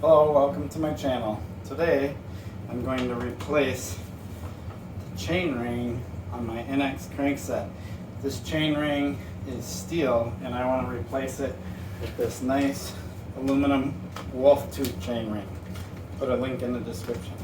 Hello, welcome to my channel. Today I'm going to replace the chainring on my NX crankset. This chainring is steel and I want to replace it with this nice aluminum wolf tooth chainring. Put a link in the description.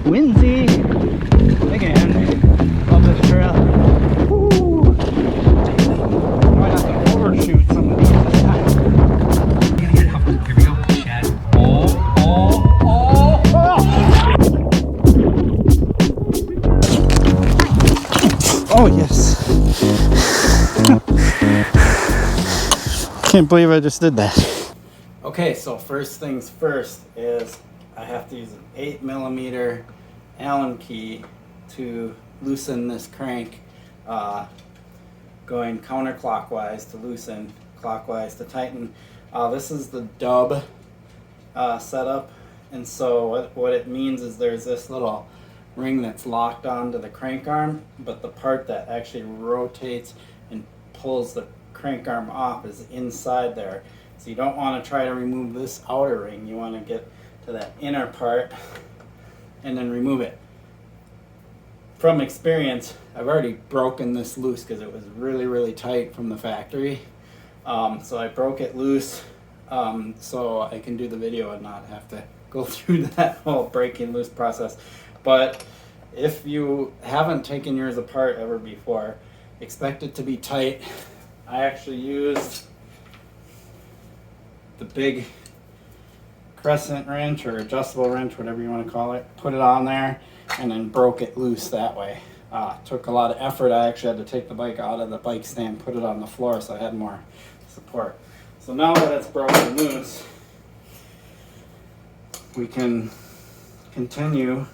Windy again on this trail. Woo. Might have to overshoot some of these this time. Here we go, Chad. Oh. Oh yes. Can't believe I just did that. Okay, so first things first is I have to use an 8mm Allen key to loosen this crank, going counterclockwise to loosen, clockwise to tighten. This is the dub setup, and so what it means is there's this little ring that's locked onto the crank arm, but the part that actually rotates and pulls the crank arm off is inside there. So you don't want to try to remove this outer ring. You want to get to that inner part and then remove it. From experience, I've already broken this loose because it was really tight from the factory. So I broke it loose so I can do the video and not have to go through that whole breaking loose process. But if you haven't taken yours apart ever before, expect it to be tight. I actually used the big crescent wrench or adjustable wrench, whatever you want to call it, put it on there and then broke it loose that way. Took a lot of effort. I actually had to take the bike out of the bike stand, put it on the floor so I had more support. So now that it's broken loose, we can continue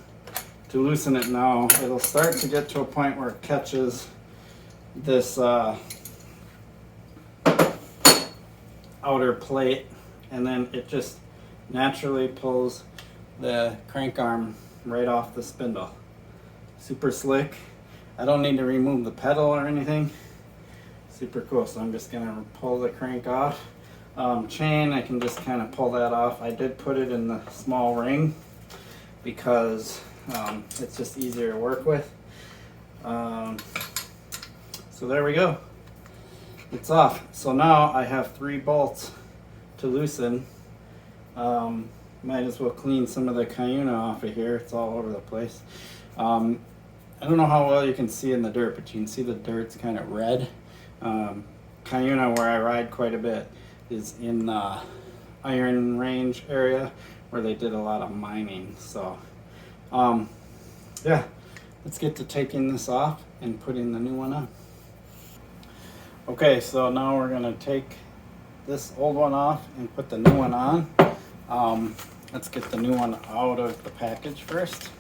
to loosen it now. It'll start to get to a point where it catches this outer plate, and then it just naturally pulls the crank arm right off the spindle. Super slick. I don't need to remove the pedal or anything. Super cool. So I'm just gonna pull the crank off. Chain, I can just kind of pull that off. I did put it in the small ring because it's just easier to work with. So there we go. It's off. So now I have 3 bolts to loosen. Might as well clean some of the cayuna off of here. It's all over the place. I don't know how well you can see in the dirt, but you can see the dirt's kind of red. Cayuna, where I ride quite a bit, is in the Iron Range area where they did a lot of mining. So yeah, let's get to taking this off and putting the new one on. Okay, so now we're gonna take this old one off and put the new one on. Let's get the new one out of the package first.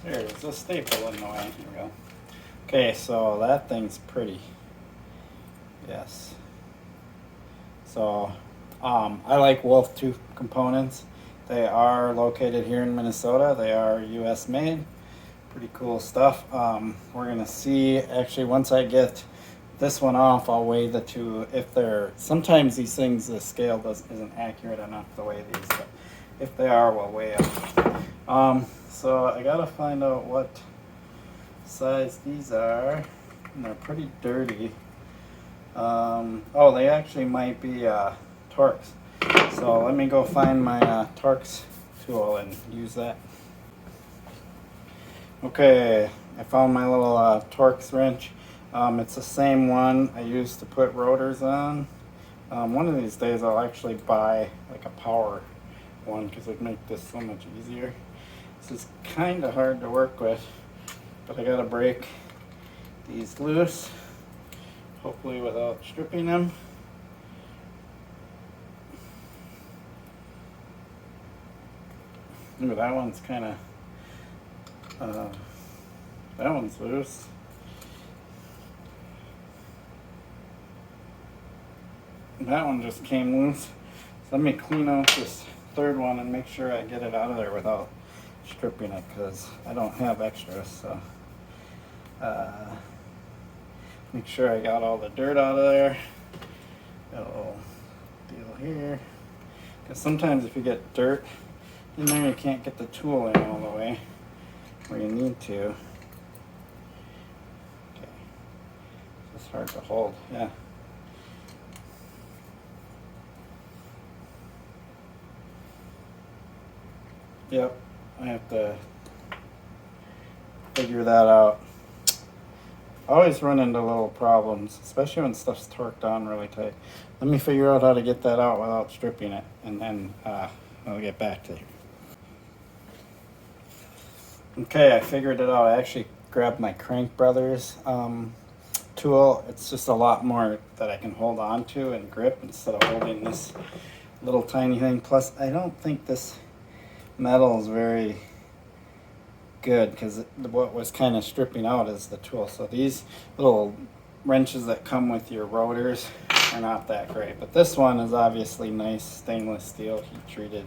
There's a staple in the way. Here we go. Okay, so that thing's pretty. Yes. So I like wolf tooth components. They are located here in Minnesota. They are US made. Pretty cool stuff. We're gonna see, actually once I get this one off, I'll weigh the two. If they're, sometimes these things, the scale isn't accurate enough to weigh these, but if they are, we'll weigh them. So I gotta find out what size these are, and they're pretty dirty. Oh, they actually might be Torx. So let me go find my Torx tool and use that. Okay, I found my little Torx wrench. It's the same one I used to put rotors on. One of these days I'll actually buy like a power one because it'd make this so much easier. This is kind of hard to work with, but I gotta break these loose, hopefully without stripping them. Ooh, that one's kind of, that one's loose. that one just came loose. So let me clean out this third one and make sure I get it out of there without stripping it, because I don't have extras. So make sure I got all the dirt out of there. Got a little deal here, because sometimes if you get dirt in there, you can't get the tool in all the way where you need to. Okay, it's hard to hold. Yeah. Yep, I have to figure that out. I always run into little problems, especially when stuff's torqued on really tight. Let me figure out how to get that out without stripping it, and then I'll get back to you. Okay, I figured it out. I actually grabbed my Crank Brothers tool. It's just a lot more that I can hold on to and grip instead of holding this little tiny thing. Plus, I don't think this metal is very good, because what was kind of stripping out is the tool. So these little wrenches that come with your rotors are not that great, but this one is obviously nice stainless steel, heat treated,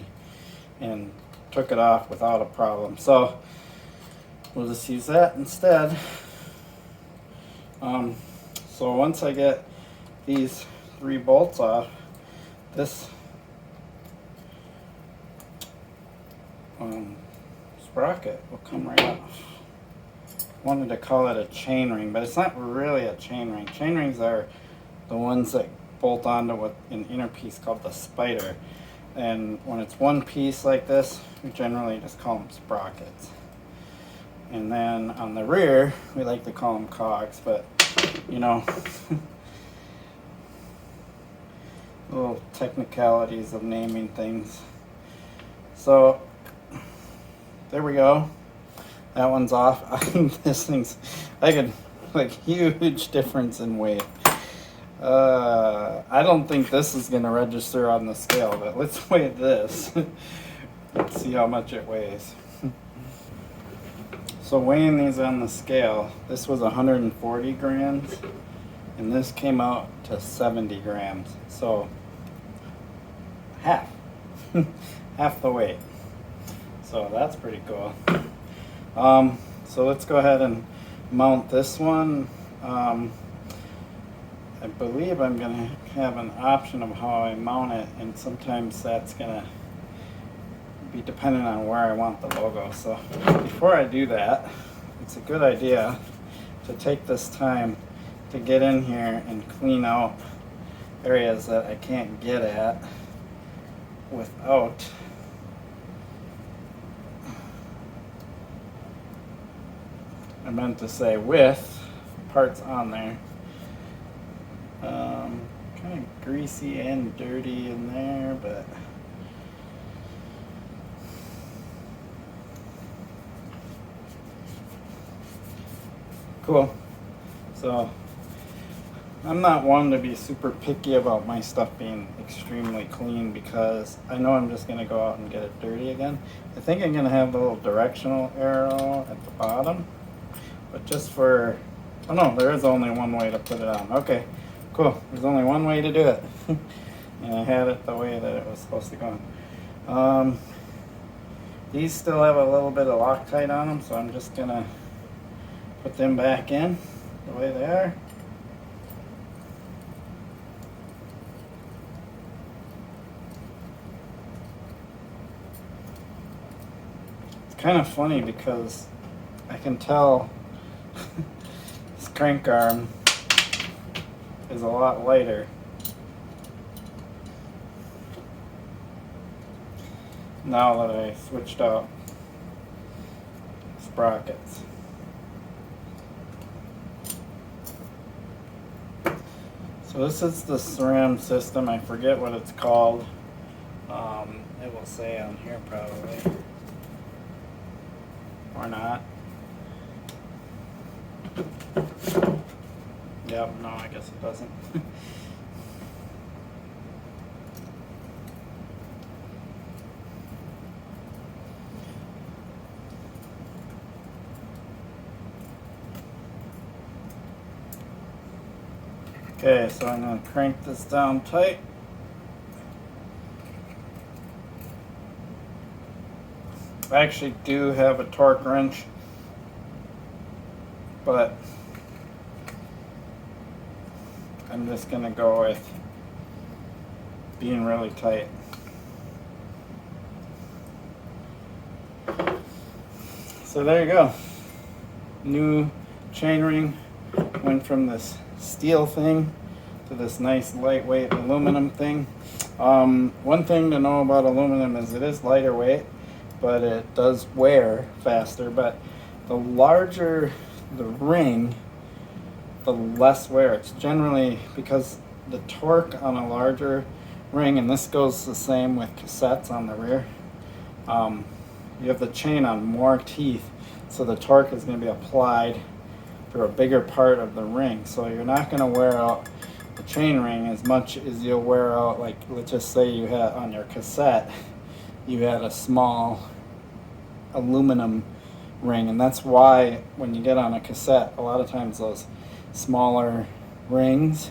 and took it off without a problem. So we'll just use that instead. So once I get these 3 bolts off, this sprocket will come right off. Wanted to call it a chainring, but it's not really a chainring. Chainrings are the ones that bolt onto what an inner piece called the spider. And when it's one piece like this, we generally just call them sprockets. And then on the rear, we like to call them cogs, but you know, little technicalities of naming things. So there we go. That one's off. This thing's like huge difference in weight. I don't think this is gonna register on the scale, but let's weigh this. Let's see how much it weighs. So weighing these on the scale, this was 140 grams, and this came out to 70 grams. So half, half the weight. So that's pretty cool. So let's go ahead and mount this one. I believe I'm gonna have an option of how I mount it, and sometimes that's gonna be dependent on where I want the logo. So before I do that, it's a good idea to take this time to get in here and clean out areas that I can't get at without I meant to say with parts on there. Kind of greasy and dirty in there, but cool. So I'm not one to be super picky about my stuff being extremely clean, because I know I'm just going to go out and get it dirty again. I think I'm going to have the little directional arrow at the bottom, but just for, oh no, there is only one way to put it on. Okay, cool. There's only one way to do it. And I had it the way that it was supposed to go on. These still have a little bit of Loctite on them, so I'm just going to put them back in the way they are. It's kind of funny because I can tell this crank arm is a lot lighter now that I switched out sprockets. So this is the SRAM system. I forget what it's called. It will say on here probably, or not. Yep, no, I guess it doesn't. Okay, so I'm going to crank this down tight. I actually do have a torque wrench, but I'm just going to go with being really tight. So there you go. New chainring. Went from this steel thing to this nice lightweight aluminum thing. One thing to know about aluminum is it is lighter weight, but it does wear faster. But the larger the ring, the less wear. It's generally because the torque on a larger ring, and this goes the same with cassettes on the rear, you have the chain on more teeth, so the torque is going to be applied through a bigger part of the ring. So you're not going to wear out the chain ring as much as you'll wear out, like, let's just say you had on your cassette, you had a small aluminum ring. And that's why when you get on a cassette, a lot of times those smaller rings,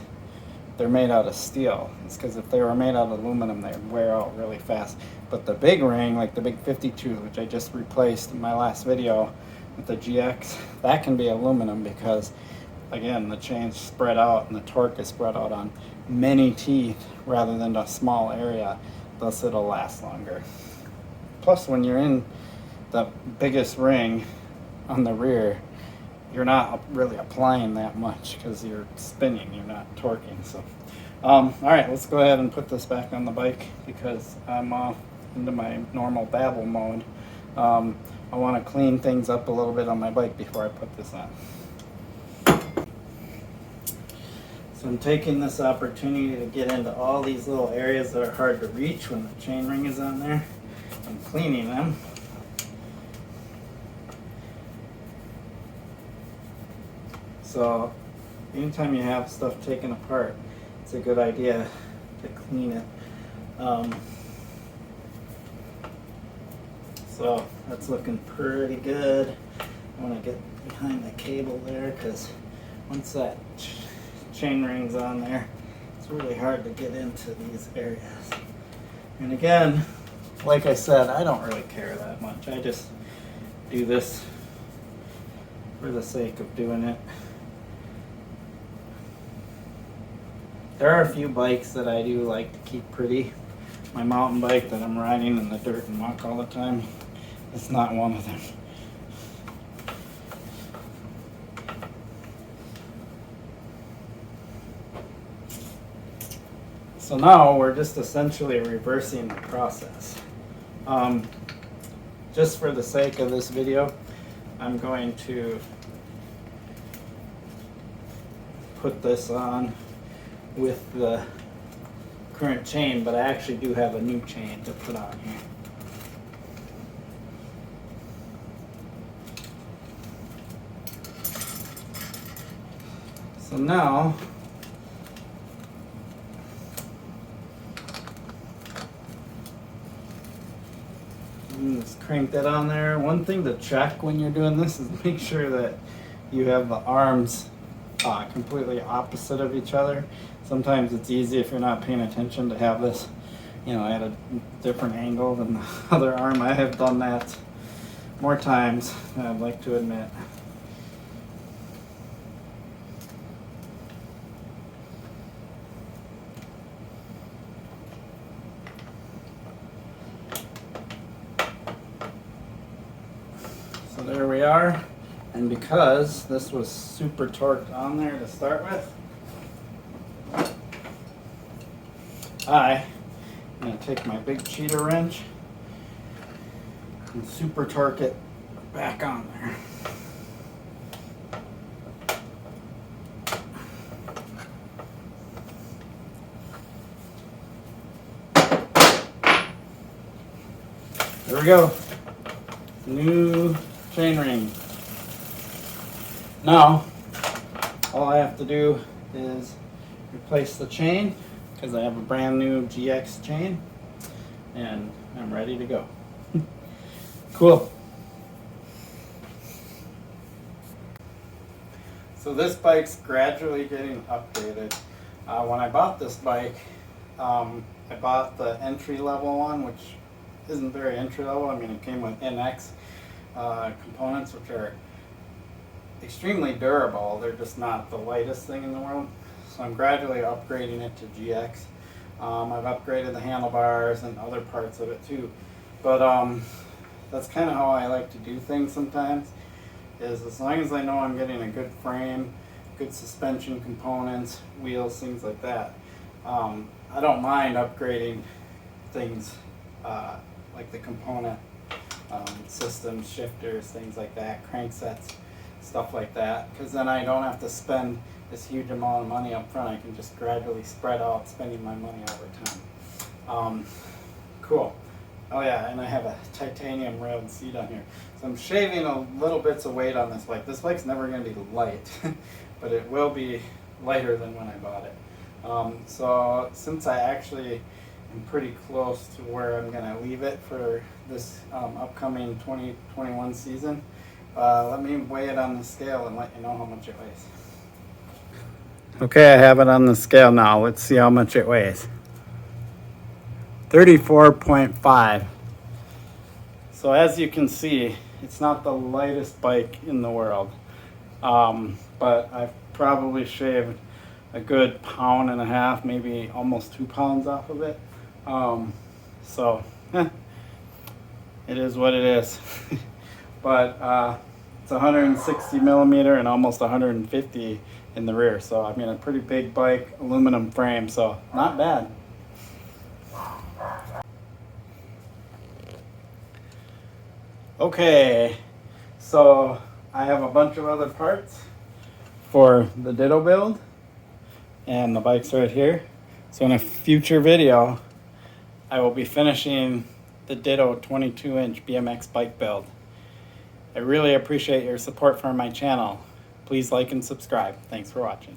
they're made out of steel. It's because if they were made out of aluminum, they'd wear out really fast. But the big ring, like the big 52, which I just replaced in my last video with the GX, that can be aluminum because, again, the chain's spread out and the torque is spread out on many teeth rather than a small area, thus it'll last longer. Plus, when you're in the biggest ring on the rear, you're not really applying that much because you're spinning, you're not torquing. So, all right, let's go ahead and put this back on the bike because I'm off into my normal babble mode. I want to clean things up a little bit on my bike before I put this on. So I'm taking this opportunity to get into all these little areas that are hard to reach when the chain ring is on there. I'm cleaning them. So anytime you have stuff taken apart, it's a good idea to clean it. So that's looking pretty good. I want to get behind the cable there because once that chain ring's on there, it's really hard to get into these areas. And again, like I said, I don't really care that much. I just do this for the sake of doing it. There are a few bikes that I do like to keep pretty. My mountain bike that I'm riding in the dirt and muck all the time, it's not one of them. So now we're just essentially reversing the process. Just for the sake of this video, I'm going to put this on with the current chain, but I actually do have a new chain to put on here. So now just crank that on there. One thing to check when you're doing this is make sure that you have the arms completely opposite of each other. Sometimes it's easy if you're not paying attention to have this, at a different angle than the other arm. I have done that more times than I'd like to admit. So there we are. And because this was super torqued on there to start with, I'm going to take my big cheater wrench and super torque it back on there. There we go. New chain ring. Now, all I have to do is replace the chain because I have a brand new GX chain and I'm ready to go. Cool. So this bike's gradually getting updated. When I bought this bike, I bought the entry level one, which isn't very entry level. I mean, it came with NX components, which are extremely durable. They're just not the lightest thing in the world. So I'm gradually upgrading it to GX. I've upgraded the handlebars and other parts of it too. But that's kind of how I like to do things sometimes, is as long as I know I'm getting a good frame, good suspension components, wheels, things like that, I don't mind upgrading things like the component systems, shifters, things like that, cranksets, stuff like that, because then I don't have to spend this huge amount of money up front. I can just gradually spread out spending my money over time. Cool. Oh yeah, and I have a titanium railed seat on here. So I'm shaving a little bits of weight on this bike. This bike's never going to be light, but it will be lighter than when I bought it. So since I actually am pretty close to where I'm going to leave it for this upcoming 2021 season, let me weigh it on the scale and let you know how much it weighs. Okay, I have it on the scale now. Let's see how much it weighs. 34.5. So as you can see, it's not the lightest bike in the world, but I've probably shaved a good pound and a half, maybe almost 2 pounds off of it. It is what it is. But it's 160 millimeter and almost 150 in the rear. So I mean, a pretty big bike, aluminum frame, so not bad. Okay, so I have a bunch of other parts for the Ditto build, and the bike's right here. So in a future video, I will be finishing the Ditto 22-inch BMX bike build. I really appreciate your support for my channel. Please like and subscribe. Thanks for watching.